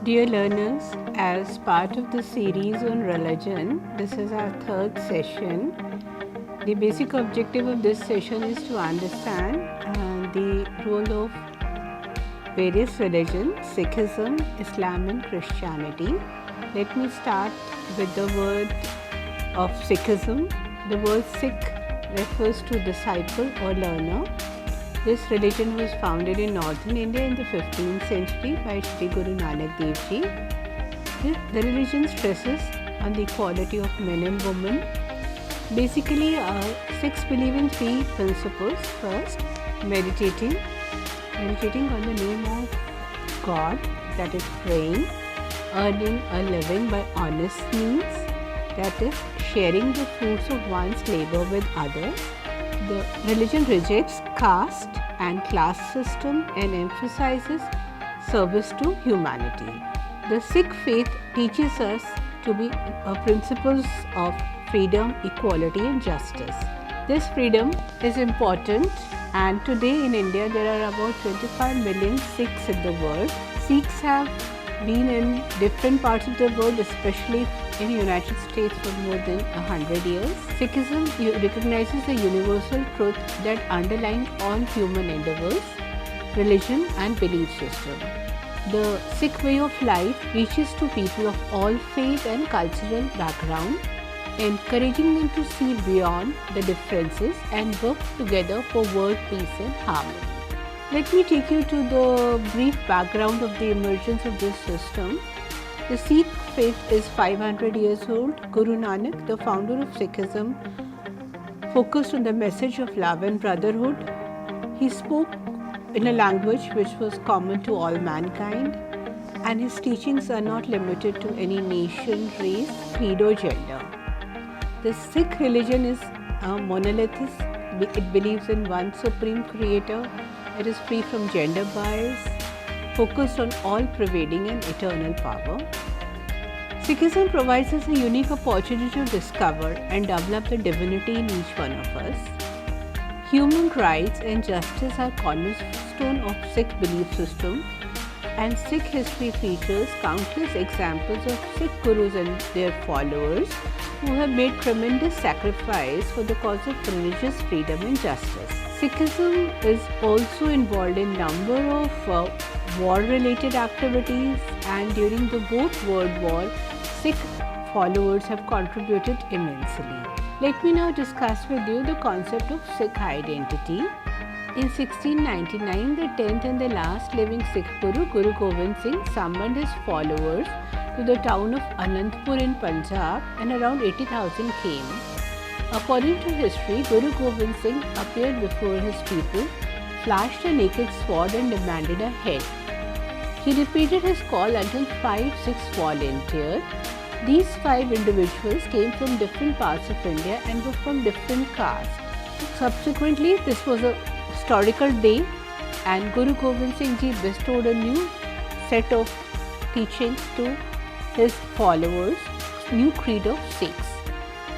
Dear learners, as part of the series on religion, this is our third session. The basic objective of this session is to understand the role of various religions, Sikhism, Islam and Christianity. Let me start with the word of Sikhism. The word Sikh refers to disciple or learner. This religion was founded in northern India in the 15th century by Sri Guru Nanak Dev Ji. The religion stresses on the equality of men and women. Basically, Sikhs believe in three principles. First, meditating on the name of God, that is praying, earning a living by honest means, that is sharing the fruits of one's labor with others. The religion rejects caste and class system and emphasizes service to humanity. The Sikh faith teaches us to be principles of freedom, equality and justice. This freedom is important, and today in India there are about 25 million Sikhs in the world. Sikhs have been in different parts of the world, especially in the United States, for more than 100 years. Sikhism recognizes the universal truth that underlies all human endeavors, religion and belief system. The Sikh way of life reaches to people of all faith and cultural background, encouraging them to see beyond the differences and work together for world peace and harmony. Let me take you to the brief background of the emergence of this system. The Sikh faith is 500 years old. Guru Nanak, the founder of Sikhism, focused on the message of love and brotherhood. He spoke in a language which was common to all mankind, and his teachings are not limited to any nation, race, creed or gender. The Sikh religion is monolithic. It believes in one supreme creator. It is free from gender bias, focused on all-pervading and eternal power. Sikhism provides us a unique opportunity to discover and develop the divinity in each one of us. Human rights and justice are cornerstone of Sikh belief system, and Sikh history features countless examples of Sikh gurus and their followers who have made tremendous sacrifice for the cause of religious freedom and justice. Sikhism is also involved in number of war-related activities, and during the both World War, Sikh followers have contributed immensely. Let me now discuss with you the concept of Sikh identity. In 1699, the 10th and the last living Sikh Guru, Guru Gobind Singh, summoned his followers to the town of Anandpur in Punjab, and around 80,000 came. According to history, Guru Gobind Singh appeared before his people, flashed a naked sword and demanded a head. He repeated his call until 5 Sikhs volunteered. These 5 individuals came from different parts of India and were from different castes. Subsequently, this was a historical day, and Guru Gobind Singh Ji bestowed a new set of teachings to his followers, new creed of Sikhs.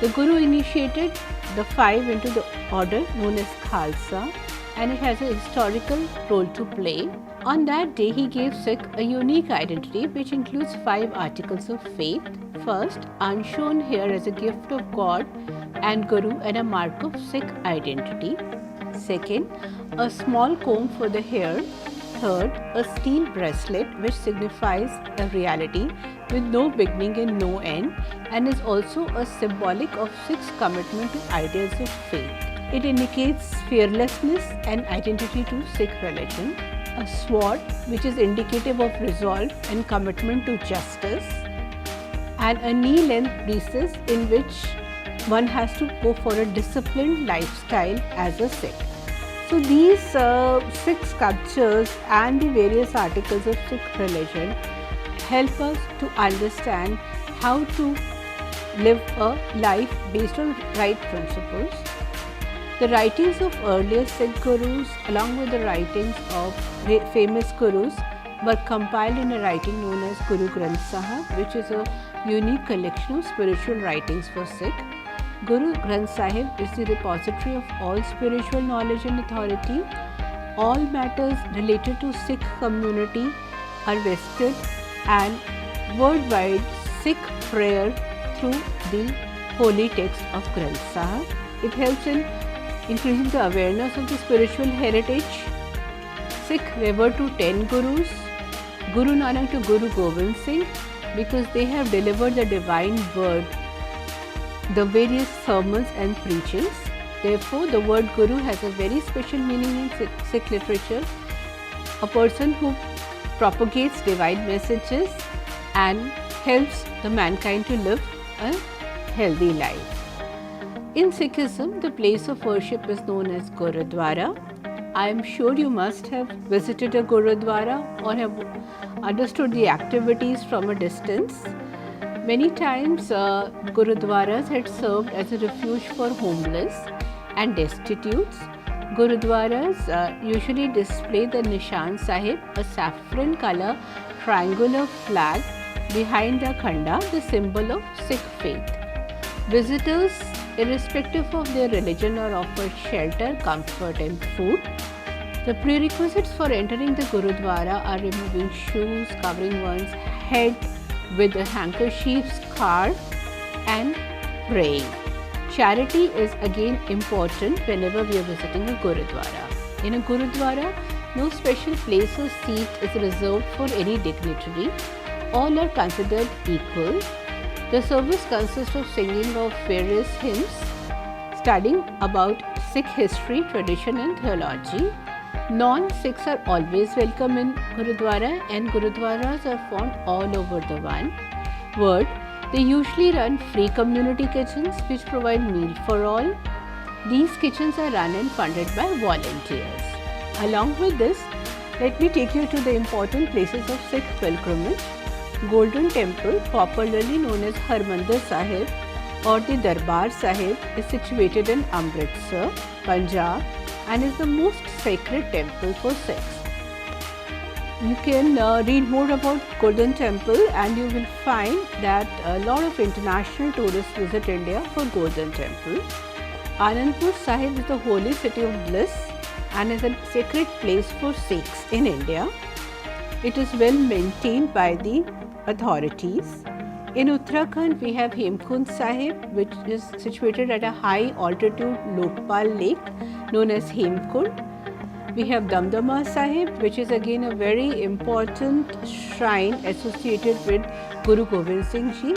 The Guru initiated the 5 into the order known as Khalsa, and it has a historical role to play. On that day, he gave Sikh a unique identity which includes 5 articles of faith. First, unshown hair as a gift of God and Guru and a mark of Sikh identity. Second, a small comb for the hair. Third, a steel bracelet which signifies a reality with no beginning and no end, and is also a symbolic of Sikhs' commitment to ideals of faith. It indicates fearlessness and identity to Sikh religion. A sword which is indicative of resolve and commitment to justice, and a knee-length braces in which one has to go for a disciplined lifestyle as a Sikh. So these Sikh sculptures and the various articles of Sikh religion help us to understand how to live a life based on right principles. The writings of earlier Sikh gurus along with the writings of famous gurus were compiled in a writing known as Guru Granth Sahib, which is a unique collection of spiritual writings for Sikh. Guru Granth Sahib is the repository of all spiritual knowledge and authority. All matters related to Sikh community are vested and worldwide Sikh prayer through the holy text of Granth Sahib. It helps in increasing the awareness of the spiritual heritage. Sikh refer to 10 Gurus, Guru Nanak to Guru Gobind Singh, because they have delivered the divine word, the various sermons and preachings. Therefore, the word Guru has a very special meaning in Sikh literature. A person who propagates divine messages and helps the mankind to live a healthy life. In Sikhism, the place of worship is known as Gurudwara. I am sure you must have visited a Gurudwara or have understood the activities from a distance. Many times, Gurudwaras had served as a refuge for homeless and destitutes. Gurudwaras usually display the Nishan Sahib, a saffron color triangular flag behind the khanda, the symbol of Sikh faith. Visitors, irrespective of their religion, are offered shelter, comfort and food. The prerequisites for entering the Gurudwara are removing shoes, covering one's head with a handkerchief, scarf and praying. Charity is again important whenever we are visiting a Gurudwara. In a Gurudwara, no special place or seat is reserved for any dignitary. All are considered equal. The service consists of singing of various hymns, studying about Sikh history, tradition and theology. Non-Sikhs are always welcome in Gurudwara, and Gurudwaras are found all over the world. They usually run free community kitchens which provide meal for all. These kitchens are run and funded by volunteers. Along with this, let me take you to the important places of Sikh pilgrimage. Golden Temple, popularly known as Harmandir Sahib or the Darbar Sahib, is situated in Amritsar, Punjab, and is the most sacred temple for Sikhs. You can read more about Golden Temple, and you will find that a lot of international tourists visit India for Golden Temple. Anandpur Sahib is the holy city of bliss and is a sacred place for Sikhs in India. It is well maintained by the authorities. In Uttarakhand, we have Hemkund Sahib, which is situated at a high altitude Lokpal lake known as Hemkund. We have Damdama Sahib, which is again a very important shrine associated with Guru Gobind Singh Ji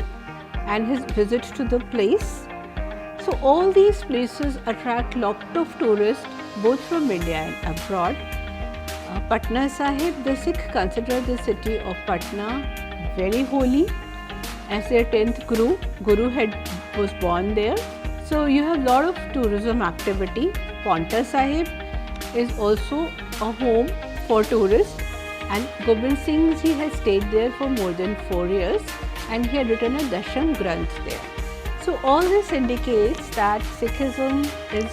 and his visit to the place. So all these places attract lot of tourists both from India and abroad. Patna Sahib, the Sikh consider the city of Patna very holy as their 10th Guru was born there. So you have lot of tourism activity. Paonta Sahib is also a home for tourists, and Gobind Singh Ji has stayed there for more than 4 years, and he had written a Dasham Granth there. So all this indicates that Sikhism is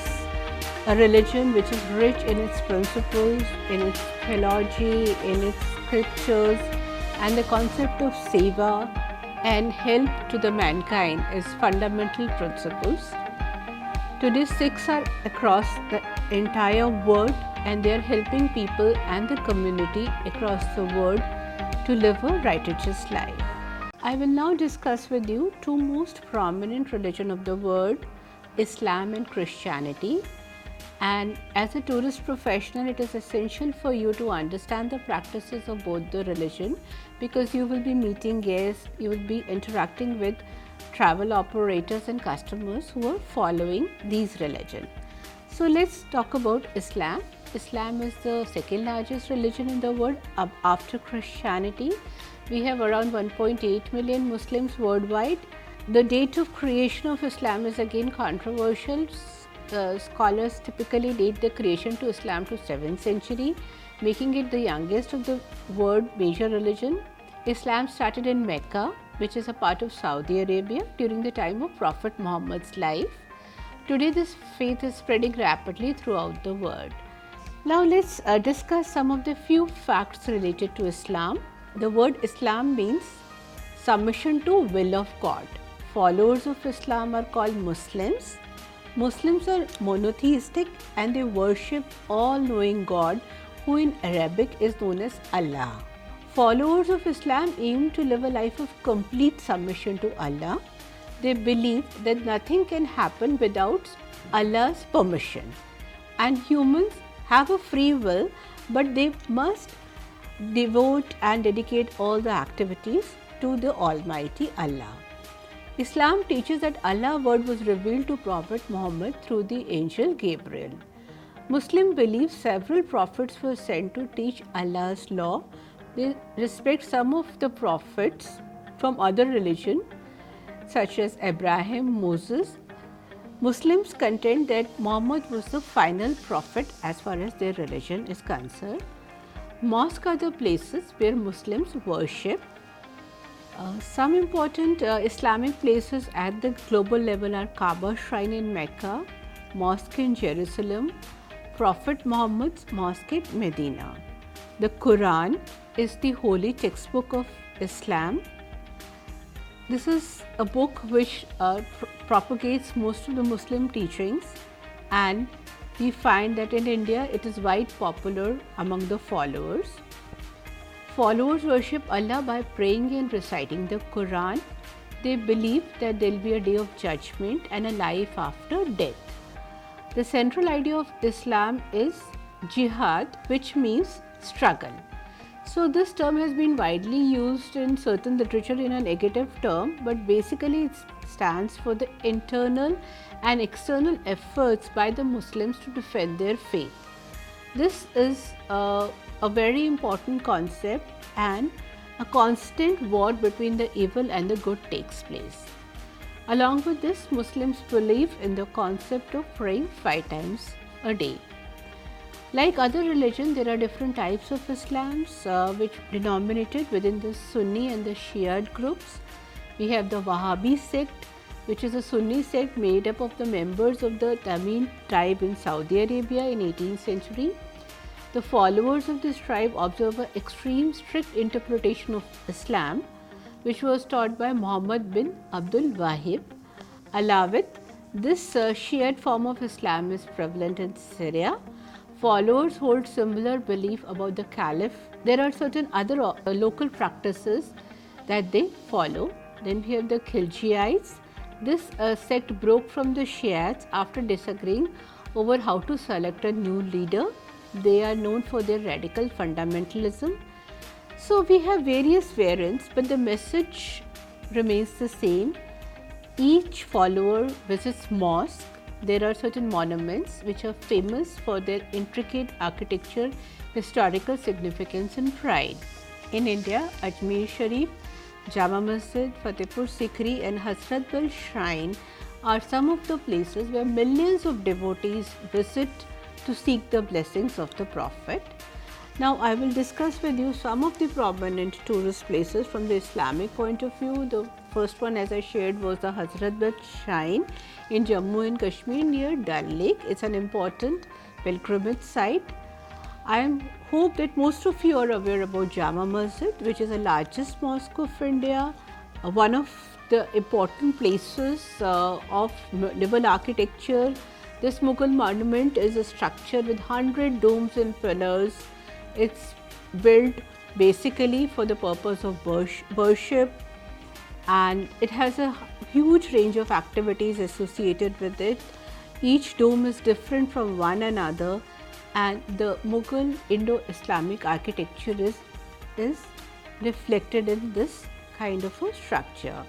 a religion which is rich in its principles, in its theology, in its scriptures, and the concept of seva and help to the mankind is fundamental principles. Today Sikhs are across the entire world, and they are helping people and the community across the world to live a righteous life. I will now discuss with you two most prominent religions of the world, Islam and Christianity. And as a tourist professional, it is essential for you to understand the practices of both the religion, because you will be meeting guests, you will be interacting with travel operators and customers who are following these religions. So let's talk about Islam. Islam is the second largest religion in the world after Christianity. We have around 1.8 million Muslims worldwide. The date of creation of Islam is again controversial. Scholars typically date the creation to Islam to 7th century, making it the youngest of the world major religion. Islam started in Mecca, which is a part of Saudi Arabia, during the time of Prophet Muhammad's life. Today this faith is spreading rapidly throughout the world. Now let's discuss some of the few facts related to Islam. The word Islam means submission to will of God. Followers of Islam are called Muslims. Muslims are monotheistic and they worship all-knowing God, who in Arabic is known as Allah. Followers of Islam aim to live a life of complete submission to Allah. They believe that nothing can happen without Allah's permission, and humans have a free will, but they must devote and dedicate all the activities to the Almighty Allah. Islam teaches that Allah's word was revealed to Prophet Muhammad through the angel Gabriel. Muslims believe several prophets were sent to teach Allah's law. They respect some of the prophets from other religions such as Abraham, Moses. Muslims contend that Muhammad was the final prophet as far as their religion is concerned. Mosques are the places where Muslims worship. Some important Islamic places at the global level are Kaaba Shrine in Mecca, Mosque in Jerusalem, Prophet Muhammad's Mosque in Medina. The Quran is the holy textbook of Islam. This is a book which propagates most of the Muslim teachings, and we find that in India it is quite popular among the followers. Followers worship Allah by praying and reciting the Quran. They believe that there will be a day of judgment and a life after death. The central idea of Islam is jihad, which means struggle. So this term has been widely used in certain literature in a negative term, but basically it stands for the internal and external efforts by the Muslims to defend their faith. This is a very important concept, and a constant war between the evil and the good takes place. Along with this, Muslims believe in the concept of praying 5 times a day. Like other religions, there are different types of Islams which denominated within the Sunni and the Shia groups. We have the Wahhabi sect, which is a Sunni sect made up of the members of the Tamim tribe in Saudi Arabia in 18th century. The followers of this tribe observe an extreme strict interpretation of Islam, which was taught by Muhammad bin Abdul Wahhab Alawite. This Shiite form of Islam is prevalent in Syria. Followers hold similar belief about the Caliph. There are certain other local practices that they follow. Then we have the Khiljiites. This sect broke from the Shiites after disagreeing over how to select a new leader. They are known for their radical fundamentalism. So we have various variants, but the message remains the same. Each follower visits mosque. There are certain monuments which are famous for their intricate architecture, historical significance and pride. In India, Ajmer Sharif, Jama Masjid, Fatehpur Sikri and Hazrat Bal Shrine are some of the places where millions of devotees visit to seek the blessings of the Prophet. Now, I will discuss with you some of the prominent tourist places from the Islamic point of view. The first one, as I shared, was the Hazrat Bal Shrine in Jammu and Kashmir near Dal Lake. It's an important pilgrimage site. I hope that most of you are aware about Jama Masjid, which is the largest mosque of India, one of the important places of medieval architecture. This Mughal monument is a structure with 100 domes and pillars. It's built basically for the purpose of worship, and it has a huge range of activities associated with it. Each dome is different from one another, and the Mughal Indo-Islamic architecture is reflected in this kind of a structure.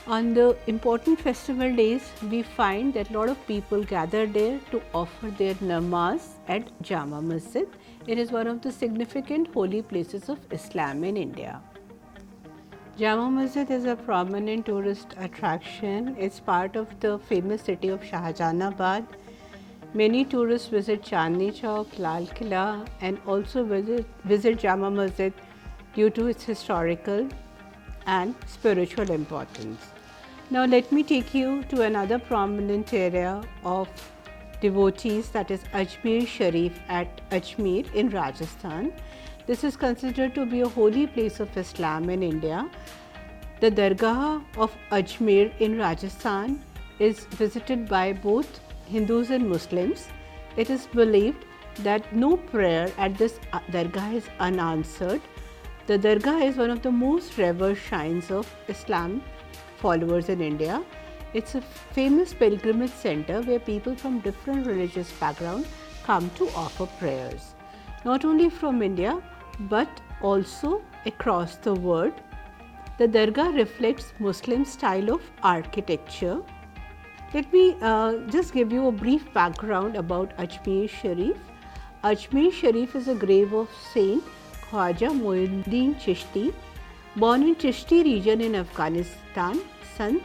On the important festival days, we find that a lot of people gather there to offer their namaz at Jama Masjid. It is one of the significant holy places of Islam in India. Jama Masjid is a prominent tourist attraction. It's part of the famous city of Shahjahanabad. Many tourists visit Chandni Chowk, Lal Killa and also visit Jama Masjid due to its historical and spiritual importance. Now let me take you to another prominent area of devotees, that is Ajmer Sharif at Ajmer in Rajasthan. This is considered to be a holy place of Islam in India. The Dargah of Ajmer in Rajasthan is visited by both Hindus and Muslims. It is believed that no prayer at this Dargah is unanswered. The Dargah is one of the most revered shrines of Islam followers in India. It's a famous pilgrimage center where people from different religious backgrounds come to offer prayers, not only from India but also across the world. The Dargah reflects Muslim style of architecture. Let me just give you a brief background about Ajmer Sharif. Ajmer Sharif is a grave of Saint Khwaja Moinuddin Chishti. Born in Chishti region in Afghanistan, Sant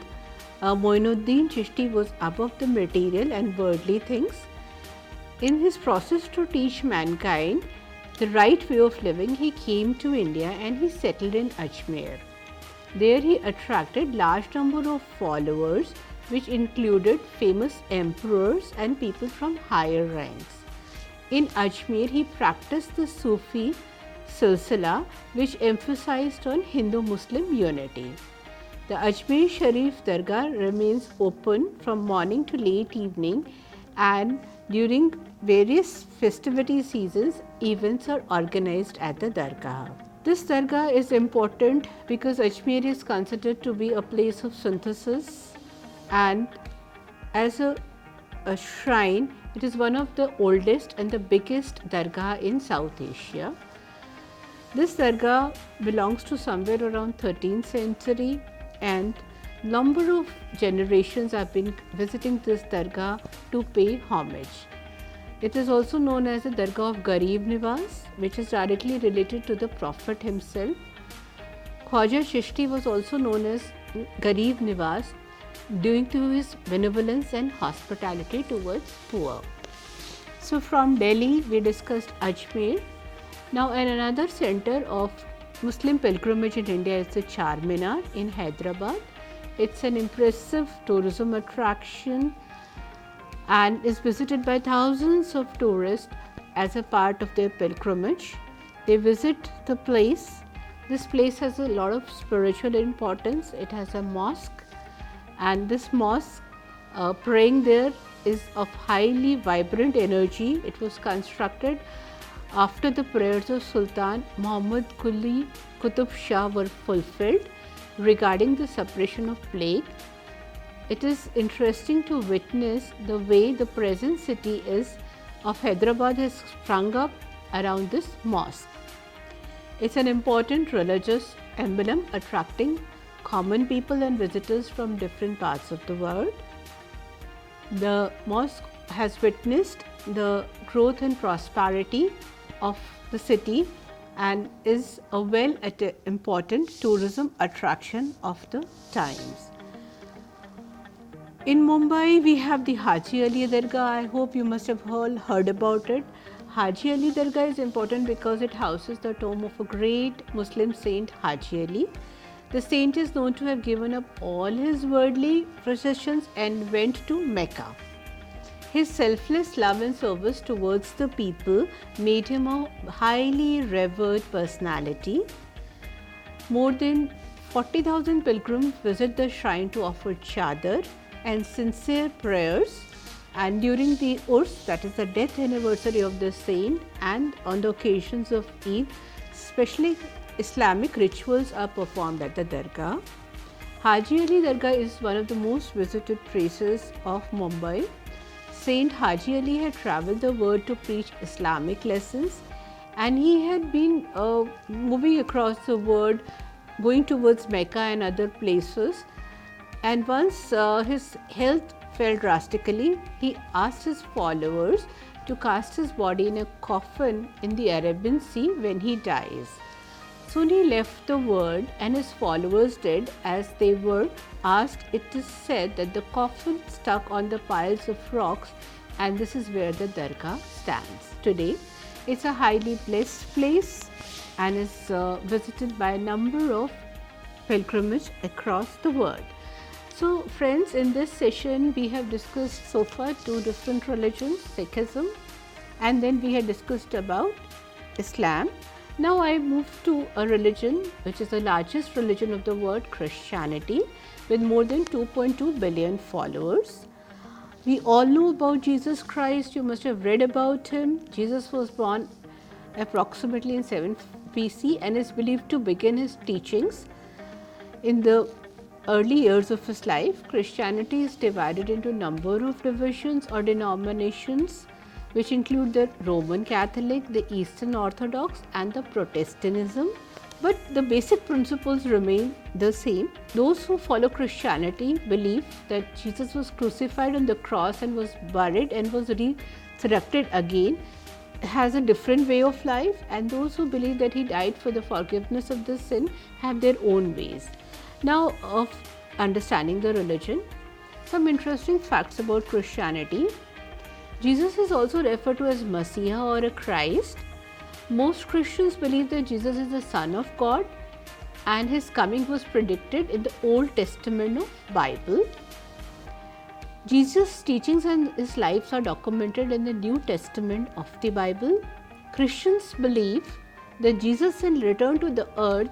Moinuddin Chishti was above the material and worldly things. In his process to teach mankind the right way of living, he came to India and he settled in Ajmer. There he attracted large number of followers, which included famous emperors and people from higher ranks. In Ajmer, he practiced the Sufi silsila, which emphasized on Hindu-Muslim unity. The Ajmer Sharif Dargah remains open from morning to late evening, and during various festivity seasons, events are organized at the Dargah. This Dargah is important because Ajmer is considered to be a place of synthesis, and as a shrine, it is one of the oldest and the biggest Dargah in South Asia. This Dargah belongs to somewhere around 13th century, and number of generations have been visiting this Dargah to pay homage. It is also known as the Dargah of Garib Niwas, which is directly related to the Prophet himself. Khwaja Chishti was also known as Garib Niwas due to his benevolence and hospitality towards poor. So from Delhi we discussed Ajmer. Now another center of Muslim pilgrimage in India is the Charminar in Hyderabad. It's an impressive tourism attraction and is visited by thousands of tourists as a part of their pilgrimage. They visit the place. This place has a lot of spiritual importance. It has a mosque, and this mosque, praying there is of highly vibrant energy. It was constructed after the prayers of Sultan Muhammad Quli Qutub Shah were fulfilled regarding the suppression of plague. It is interesting to witness the way the present city of Hyderabad has sprung up around this mosque. It's an important religious emblem attracting common people and visitors from different parts of the world. The mosque has witnessed the growth and prosperity of the city and is a important tourism attraction of the times. In Mumbai, we have the Haji Ali Dargah. I hope you must have all heard about it. Haji Ali Dargah is important because it houses the tomb of a great Muslim saint, Haji Ali. The saint is known to have given up all his worldly possessions and went to Mecca. His selfless love and service towards the people made him a highly revered personality. More than 40,000 pilgrims visit the shrine to offer chadar and sincere prayers, and during the Urs, that is the death anniversary of the saint, and on the occasions of Eid, especially Islamic rituals are performed at the Dargah. Haji Ali Dargah is one of the most visited places of Mumbai. Saint Haji Ali had travelled the world to preach Islamic lessons, and he had been moving across the world, going towards Mecca and other places. And once his health fell drastically, he asked his followers to cast his body in a coffin in the Arabian Sea when he dies. Soon he left the world, and his followers did as they were asked. It is said that the coffin stuck on the piles of rocks, and this is where the Dargah stands today. It's a highly blessed place and is visited by a number of pilgrimages across the world. So friends, in this session we have discussed so far two different religions, Sikhism, and then we had discussed about Islam. Now I move to a religion which is the largest religion of the world, Christianity, with more than 2.2 billion followers. We all know about Jesus Christ. You must have read about him. Jesus was born approximately in 7 BC and is believed to begin his teachings in the early years of his life. Christianity is divided into a number of divisions or denominations, which include the Roman Catholic, the Eastern Orthodox and the Protestantism. But the basic principles remain the same. Those who follow Christianity believe that Jesus was crucified on the cross and was buried and was resurrected again, has a different way of life, and those who believe that he died for the forgiveness of the sin have their own ways. Now, of understanding the religion, some interesting facts about Christianity. Jesus is also referred to as Messiah or a Christ. Most Christians believe that Jesus is the Son of God and his coming was predicted in the Old Testament of Bible. Jesus' teachings and his lives are documented in the New Testament of the Bible. Christians believe that Jesus will return to the earth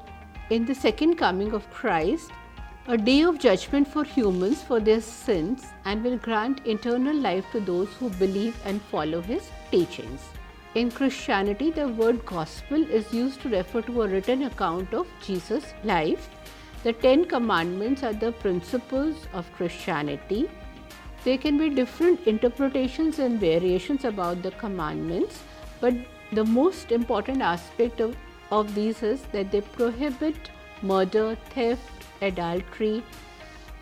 in the second coming of Christ, a day of judgment for humans for their sins, and will grant eternal life to those who believe and follow his teachings. In Christianity, the word gospel is used to refer to a written account of Jesus' life. The 10 Commandments are the principles of Christianity. There can be different interpretations and variations about the commandments, but the most important aspect of these is that they prohibit murder, theft, adultery,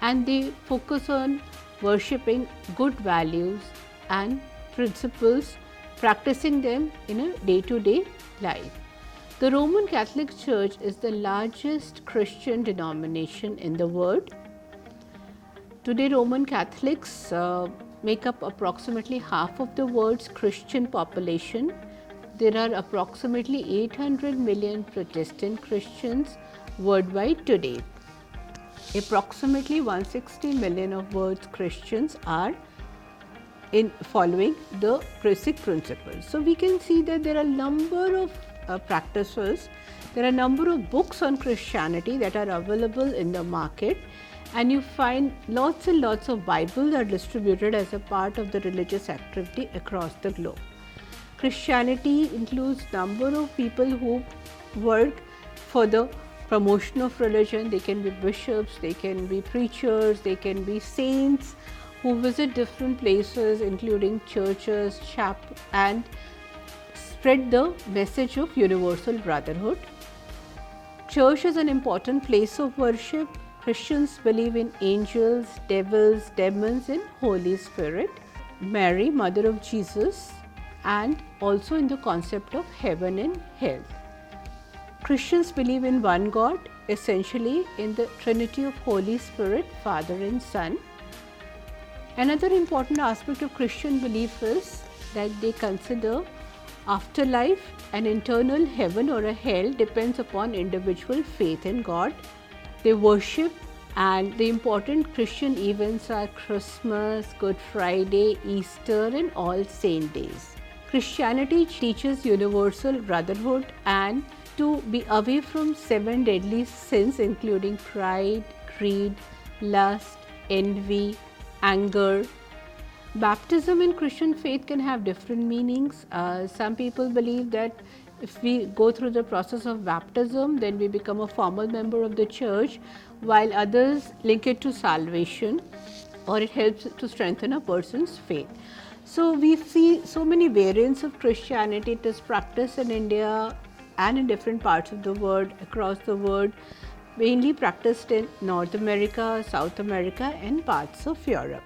and they focus on worshipping good values and principles, practicing them in a day-to-day life. The Roman Catholic Church is the largest Christian denomination in the world. Today, Roman Catholics make up approximately half of the world's Christian population. There are approximately 800 million Protestant Christians worldwide today. Approximately 160 million of world's Christians are in following the basic principles. So we can see that there are a number of practices, there are a number of books on Christianity that are available in the market, and you find lots and lots of Bibles are distributed as a part of the religious activity across the globe. Christianity includes number of people who work for the promotion of religion. They can be bishops, they can be preachers, they can be saints who visit different places including churches, and spread the message of universal brotherhood. Church is an important place of worship. Christians believe in angels, devils, demons and Holy Spirit, Mary, Mother of Jesus, and also in the concept of heaven and hell. Christians believe in one God, essentially in the Trinity of Holy Spirit, Father and Son. Another important aspect of Christian belief is that they consider afterlife, an internal heaven or a hell depends upon individual faith in God. They worship, and the important Christian events are Christmas, Good Friday, Easter and All Saint Days. Christianity teaches universal brotherhood and to be away from 7 deadly sins including pride, greed, lust, envy, anger. Baptism in Christian faith can have different meanings. Some people believe that if we go through the process of baptism, then we become a formal member of the church, while others link it to salvation, or it helps to strengthen a person's faith. So we see so many variants of Christianity. It is practiced in India and in different parts of the world, across the world, mainly practiced in North America, South America and parts of Europe.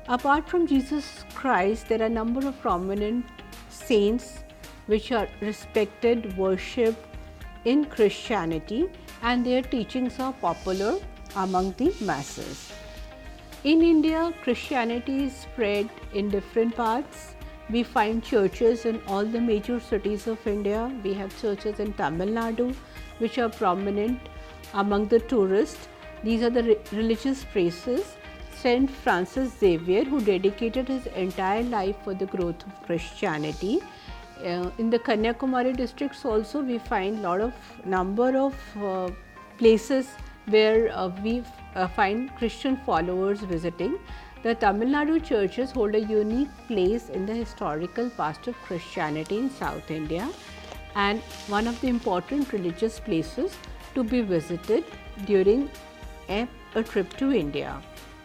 Apart from Jesus Christ, there are a number of prominent saints which are respected, worshipped in Christianity, and their teachings are popular among the masses. In India, Christianity is spread in different parts. We find churches in all the major cities of India. We have churches in Tamil Nadu which are prominent among the tourists. These are the religious places. Saint Francis Xavier, who dedicated his entire life for the growth of Christianity. In the Kanyakumari districts also we find number of places where we find Christian followers visiting. The Tamil Nadu churches hold a unique place in the historical past of Christianity in South India. and one of the important religious places to be visited during a trip to India.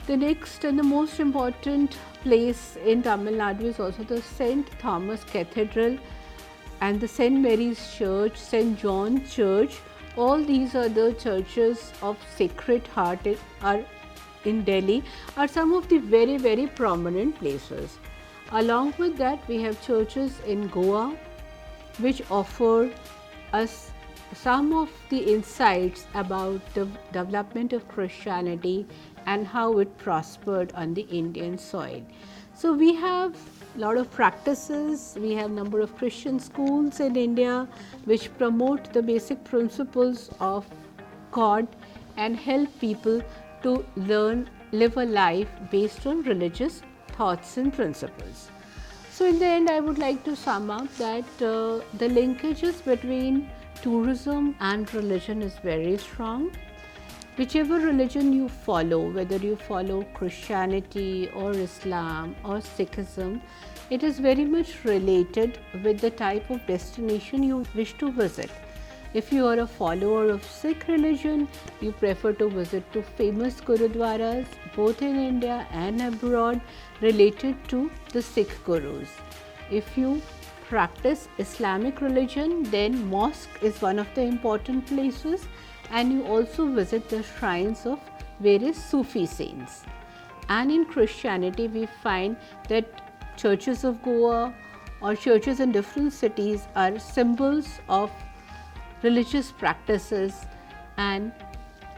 The next and the most important place in Tamil Nadu is also the St. Thomas Cathedral and the St. Mary's Church, St. John Church. All these are the churches of Sacred Heart in Delhi, are some of the very prominent places. Along with that, we have churches in Goa which offer us some of the insights about the development of Christianity and how it prospered on the Indian soil. So we have a lot of practices, we have number of Christian schools in India which promote the basic principles of God and help people to live a life based on religious thoughts and principles. So in the end, I would like to sum up that the linkages between tourism and religion is very strong. Whichever religion you follow, whether you follow Christianity or Islam or Sikhism, it is very much related with the type of destination you wish to visit. If you are a follower of Sikh religion, you prefer to visit to famous Gurudwaras both in India and abroad related to the Sikh Gurus. If you practice Islamic religion, then mosque is one of the important places, and you also visit the shrines of various Sufi saints. And in Christianity, we find that churches of Goa or churches in different cities are symbols of religious practices, and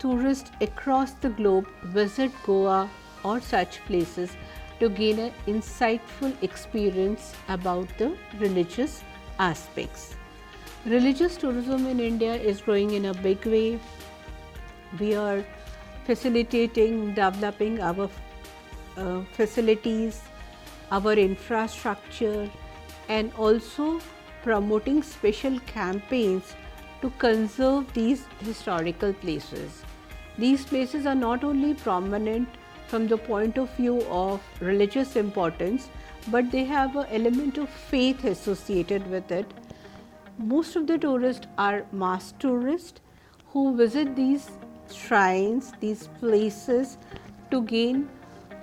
tourists across the globe visit Goa or such places to gain an insightful experience about the religious aspects. Religious tourism in India is growing in a big way. We are facilitating, developing our facilities, our infrastructure, and also promoting special campaigns to conserve these historical places. These places are not only prominent from the point of view of religious importance, but they have an element of faith associated with it. Most of the tourists are mass tourists who visit these shrines, these places to gain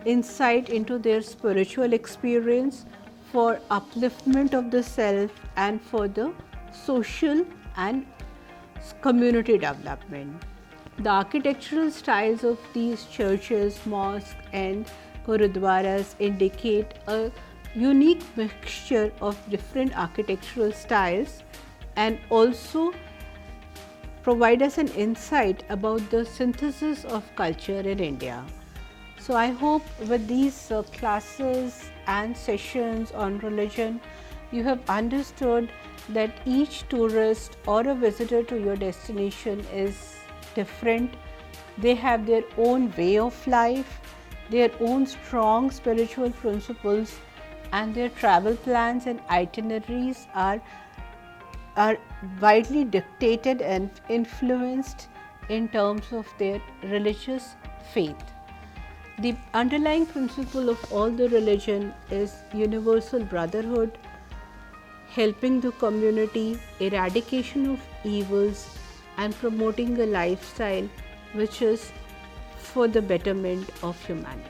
insight into their spiritual experience, for upliftment of the self and for the social and community development. The architectural styles of these churches, mosques and gurudwaras indicate a unique mixture of different architectural styles and also provide us an insight about the synthesis of culture in India. So I hope with these classes and sessions on religion, you have understood that each tourist or a visitor to your destination is different. They have their own way of life, their own strong spiritual principles, and their travel plans and itineraries are widely dictated and influenced in terms of their religious faith. The underlying principle of all the religion is universal brotherhood, helping the community, eradication of evils, and promoting a lifestyle which is for the betterment of humanity.